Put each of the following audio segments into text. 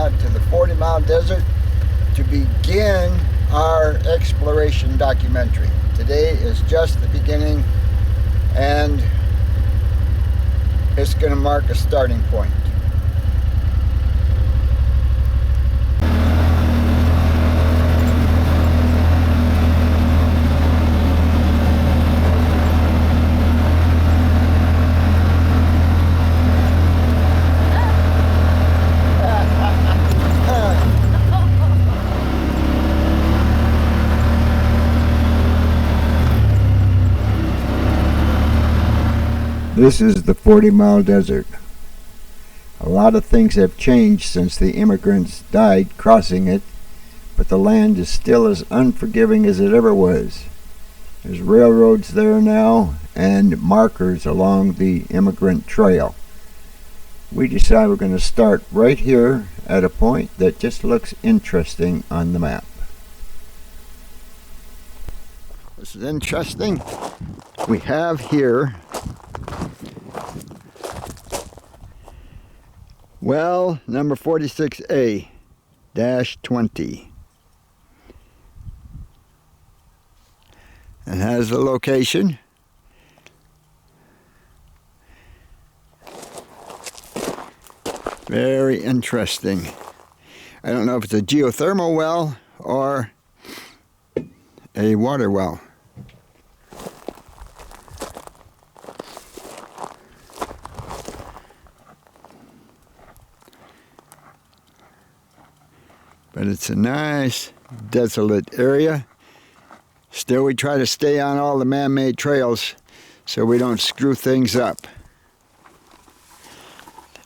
out to the 40-mile desert to begin our exploration documentary. Today is just the beginning, and it's going to mark a starting point. This is the 40-mile desert. A lot of things have changed since the immigrants died crossing it, but the land is still as unforgiving as it ever was. There's railroads there now and markers along the immigrant trail. We decided we're going to start right here at a point that just looks interesting on the map. This is interesting. We have here well number 46A-20. It has the location. Very interesting. I don't know if it's a geothermal well or a water well. But it's a nice, desolate area. Still, we try to stay on all the man-made trails so we don't screw things up.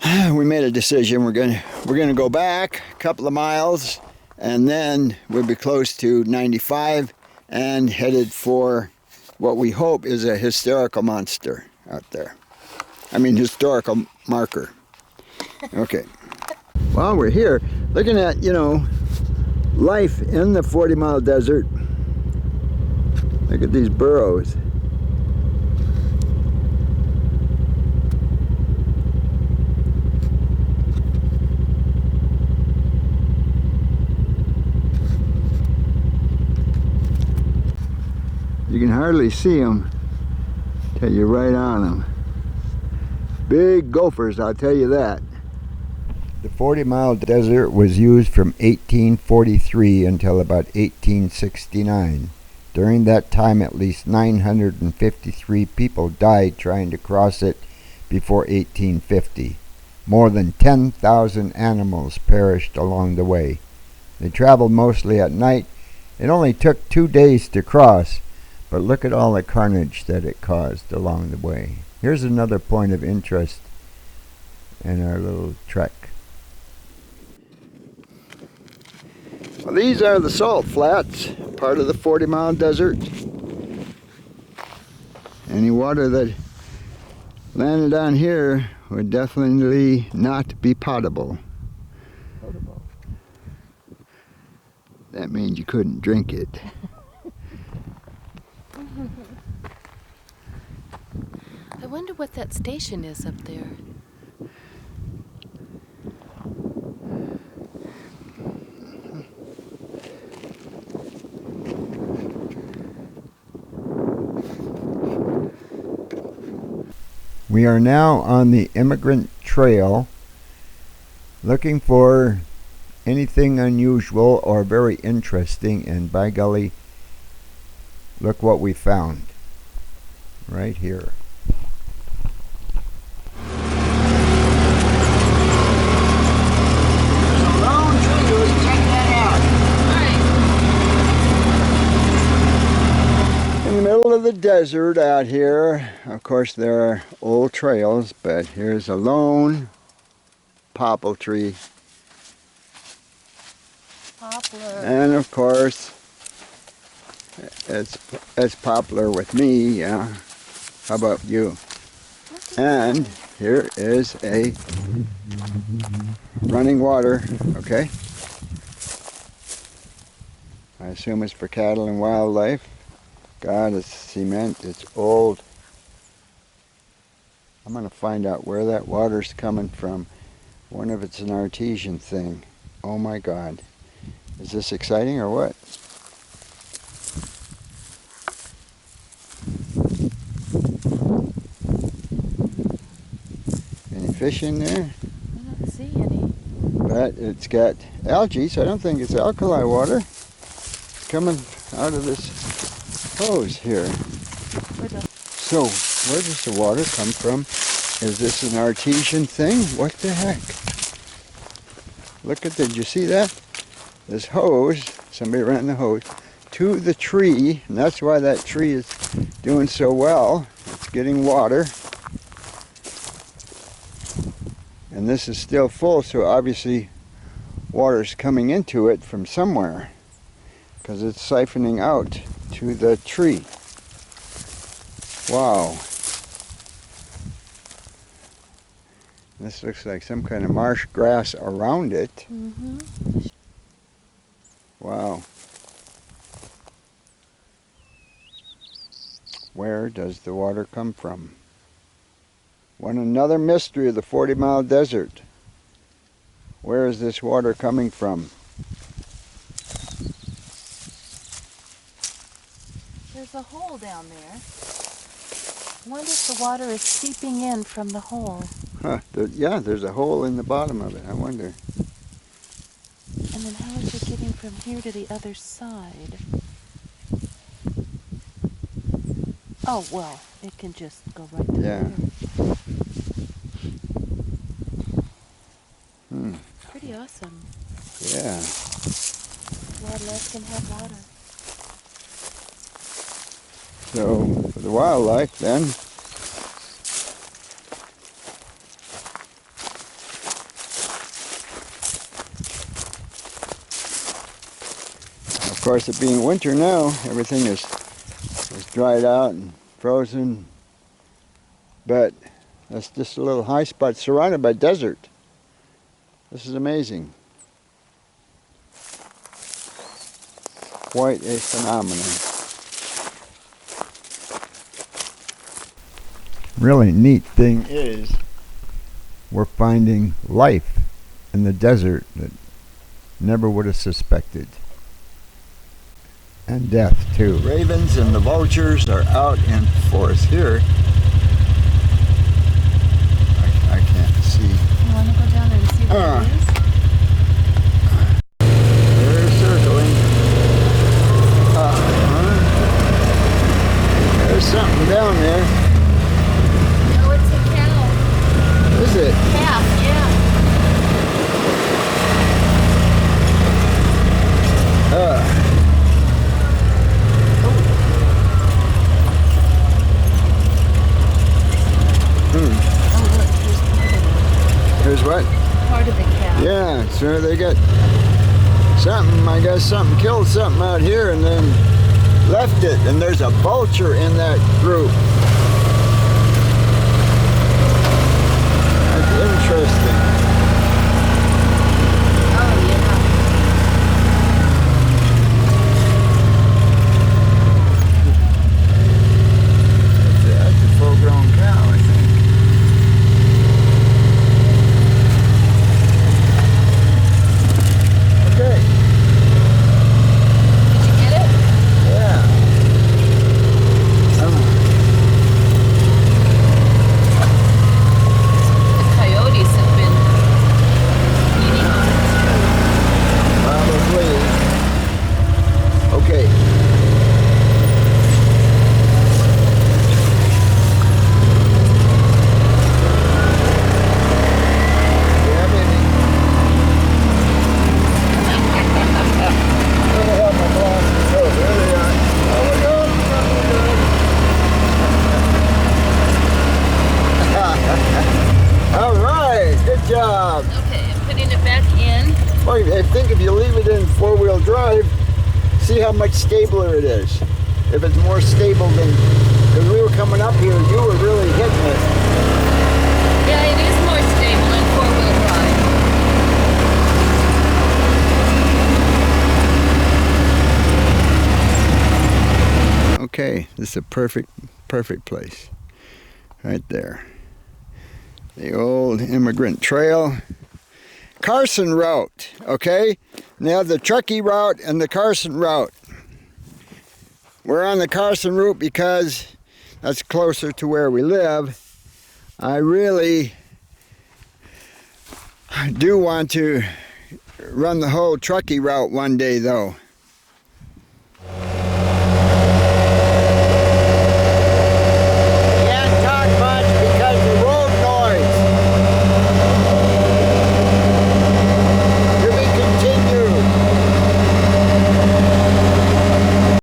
We made a decision. We're gonna go back a couple of miles, and then we'll be close to 95 and headed for what we hope is a historical monster out there. I mean, historical marker. Okay. While we're here, looking at, life in the 40-mile desert. Look at these burrows. You can hardly see them till you're right on them. Big gophers, I'll tell you that. The 40-mile desert was used from 1843 until about 1869. During that time, at least 953 people died trying to cross it before 1850. More than 10,000 animals perished along the way. They traveled mostly at night. It only took 2 days to cross, but look at all the carnage that it caused along the way. Here's another point of interest in our little trek. Well, these are the salt flats, part of the 40-mile desert. Any water that landed on here would definitely not be potable. That means you couldn't drink it. I wonder what that station is up there. We are now on the immigrant trail looking for anything unusual or very interesting, and by golly, look what we found right here. Of the desert out here. Of course there are old trails, but here's a lone poplar tree. Poplar. And of course it's poplar with me, yeah. How about you? And here is a running water, okay? I assume it's for cattle and wildlife. God, it's cement, it's old. I'm going to find out where that water's coming from. I wonder if it's an artesian thing. Oh my God. Is this exciting or what? Any fish in there? I don't see any. But it's got algae, so I don't think it's alkali water. It's coming out of this hose here. So, where does the water come from? Is this an artesian thing? What the heck? Look at, did you see that? This hose, somebody ran the hose to the tree, and that's why that tree is doing so well. It's getting water. And this is still full, so obviously water's coming into it from somewhere, because it's siphoning out to the tree. Wow. This looks like some kind of marsh grass around it. Mm-hmm. Wow. Where does the water come from? Another mystery of the 40-mile desert. Where is this water coming from? There's a hole down there. I wonder if the water is seeping in from the hole. Huh, yeah, there's a hole in the bottom of it. I wonder. And then how is it getting from here to the other side? Oh, well, it can just go right through Yeah. there. Hmm. Pretty awesome. Yeah. Wildlife can have water. So, for the wildlife then, of course it being winter now, everything is dried out and frozen, but that's just a little high spot surrounded by desert. This is amazing. Quite a phenomenon. Really neat thing is we're finding life in the desert that never would have suspected. And death too. Ravens and the vultures are out in force here. I can't see. You want to go down and see what it is? They're circling. There's something down there. Oh, it's a cow. Is it? Calf, yeah. Here's what? Part of the cow. Yeah, so they got something, I guess something killed something out here and then left it, and there's a vulture in that group. That's interesting. Oh, yeah. That's a full-grown cow, I think. Okay. Did you get it? Yeah. The coyotes have been eating on it. Probably. Okay. Do you have anything? I don't have my glasses. Oh, there they are. Oh, my God. All right. Good job. Okay, I'm putting it back in. Well, I think if you leave it in four-wheel drive, see how much stabler it is. If it's more stable than, because we were coming up here, you were really hitting it. Yeah, it is more stable in four-wheel drive. Okay, this is a perfect place. Right there. The old immigrant trail. Carson route, okay? And they have the Truckee route and the Carson route. We're on the Carson route because that's closer to where we live. I really do want to run the whole Truckee route one day though.